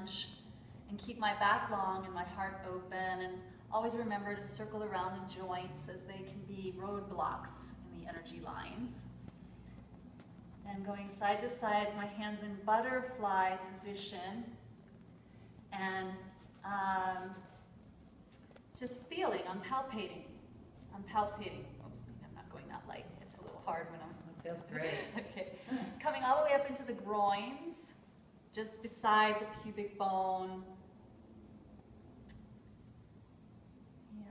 lunge, and keep my back long and my heart open, and always remember to circle around the joints as they can be roadblocks in the energy lines. And going side to side, my hands in butterfly position, and just feeling, I'm palpating. Oops, I'm not going that light. It's a little hard when I'm... It feels great. Okay. Coming all the way up into the groins, just beside the pubic bone. Yeah.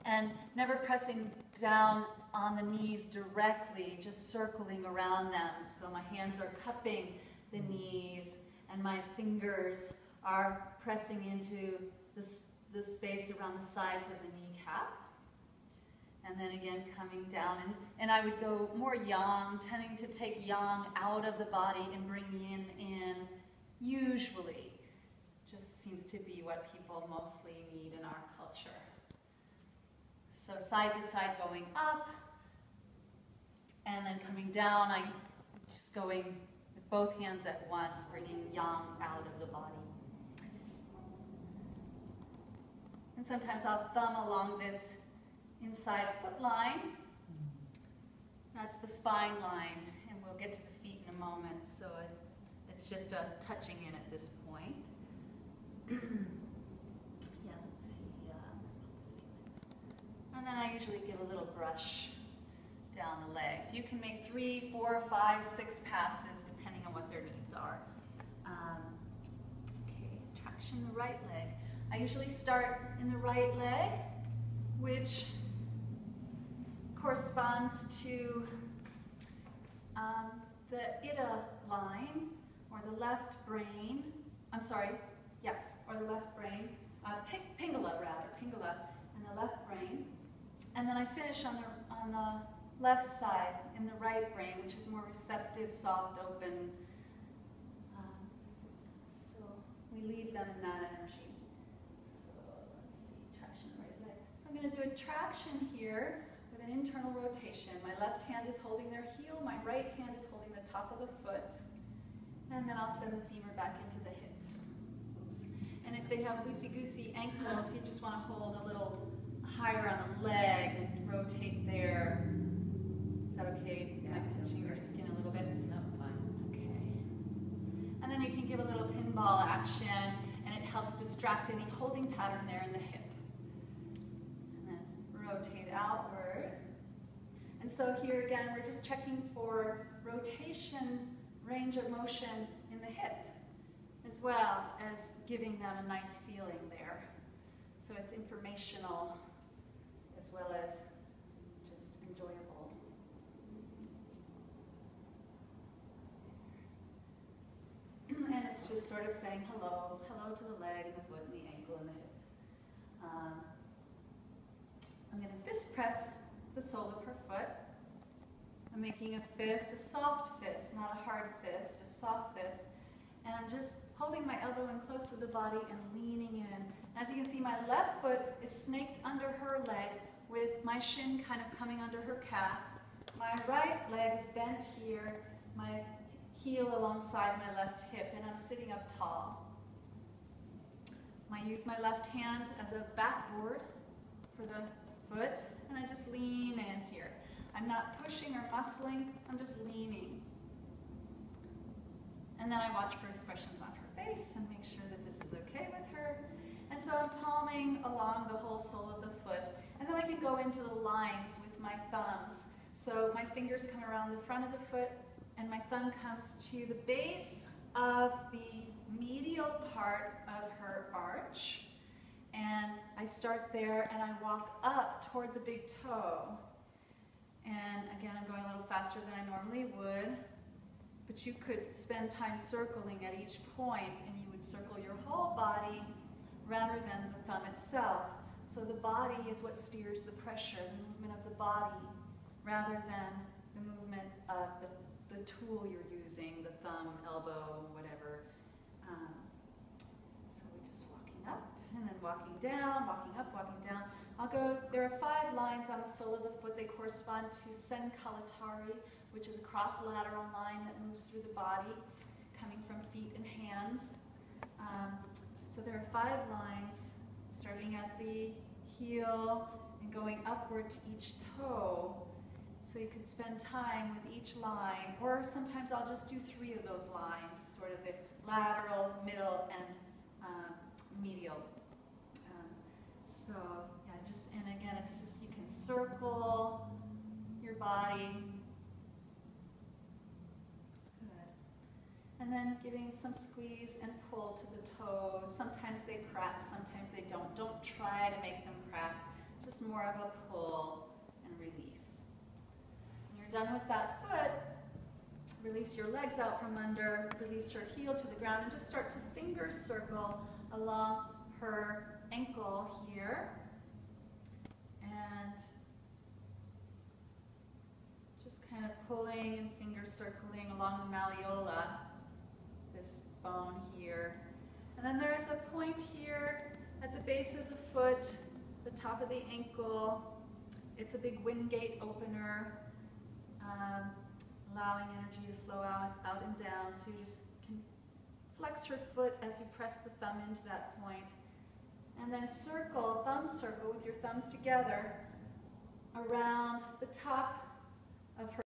And never pressing down on the knees directly, just circling around them. So my hands are cupping the knees, and my fingers are pressing into the space around the sides of the kneecap. And then again coming down, and I would go more yang, tending to take yang out of the body and bring yin in, usually. Just seems to be what people mostly need in our culture. So side to side going up, and then coming down, I'm just going with both hands at once, bringing yang out of the body. And sometimes I'll thumb along this inside foot line. That's the spine line, and we'll get to the feet in a moment, so it's just a touching in at this point. Yeah, let's see. And then I usually give a little brush down the legs. You can make 3, 4, 5, 6 passes depending on what their needs are. Okay, traction the right leg. I usually start in the right leg, which corresponds to the Ida line, or the left brain. I'm sorry, yes, or the left brain. Pingala, rather, Pingala, and the left brain. And then I finish on the left side, in the right brain, which is more receptive, soft, open. So we leave them in that energy. So let's see, traction the right leg. So I'm going to do a traction here with an internal rotation. My left hand is holding their heel, my right hand is holding the top of the foot, and then I'll send the femur back into the hip. Oops. And if they have loosey-goosey ankles, you just want to hold a little higher on the leg and rotate there. Is that okay? Yeah, I'm pinching your skin a little bit. No, fine. Okay. And then you can give a little pinball action, and it helps distract any holding pattern there in the hip. And then rotate outward. And so here again, we're just checking for rotation, range of motion in the hip, as well as giving them a nice feeling there. So it's informational as well as just enjoyable. And it's just sort of saying hello, hello to the leg and the foot and the ankle and the hip. I'm going to fist press the sole of her foot. I'm making a fist, a soft fist, not a hard fist, a soft fist. And I'm just holding my elbow in close to the body and leaning in. As you can see, my left foot is snaked under her leg with my shin kind of coming under her calf. My right leg is bent here, my heel alongside my left hip, and I'm sitting up tall. I use my left hand as a backboard for the foot, and I just lean in here. I'm not pushing or muscling, I'm just leaning. And then I watch for expressions on her face and make sure that this is okay with her. And so I'm palming along the whole sole of the foot. And then I can go into the lines with my thumbs. So my fingers come around the front of the foot, and my thumb comes to the base of the medial part of her arch. And I start there and I walk up toward the big toe. And again, I'm going a little faster than I normally would. But you could spend time circling at each point, and you would circle your whole body rather than the thumb itself. So the body is what steers the pressure, the movement of the body, rather than the movement of the tool you're using, the thumb, elbow, whatever. So we're just walking up, and then walking down, walking up, walking down. There are 5 lines on the sole of the foot. They correspond to Senkalatari, which is a cross-lateral line that moves through the body, coming from feet and hands. 5 lines, starting at the heel and going upward to each toe. So you could spend time with each line, or sometimes I'll just do 3 of those lines, sort of the lateral, middle, and medial. So yeah, and again, it's just, you can circle your body. Good. And then giving some squeeze and pull to the toes. Sometimes they crack, sometimes they don't. Don't try to make them crack, just more of a pull and release. When you're done with that foot, release your legs out from under, release your heel to the ground, and just start to finger circle along her ankle here. And just kind of pulling and finger circling along the malleola, this bone here. And then there's a point here at the base of the foot, the top of the ankle. It's a big Wingate opener, allowing energy to flow out and down. So you just can flex her foot as you press the thumb into that point. And then circle, thumb circle with your thumbs together around the top of her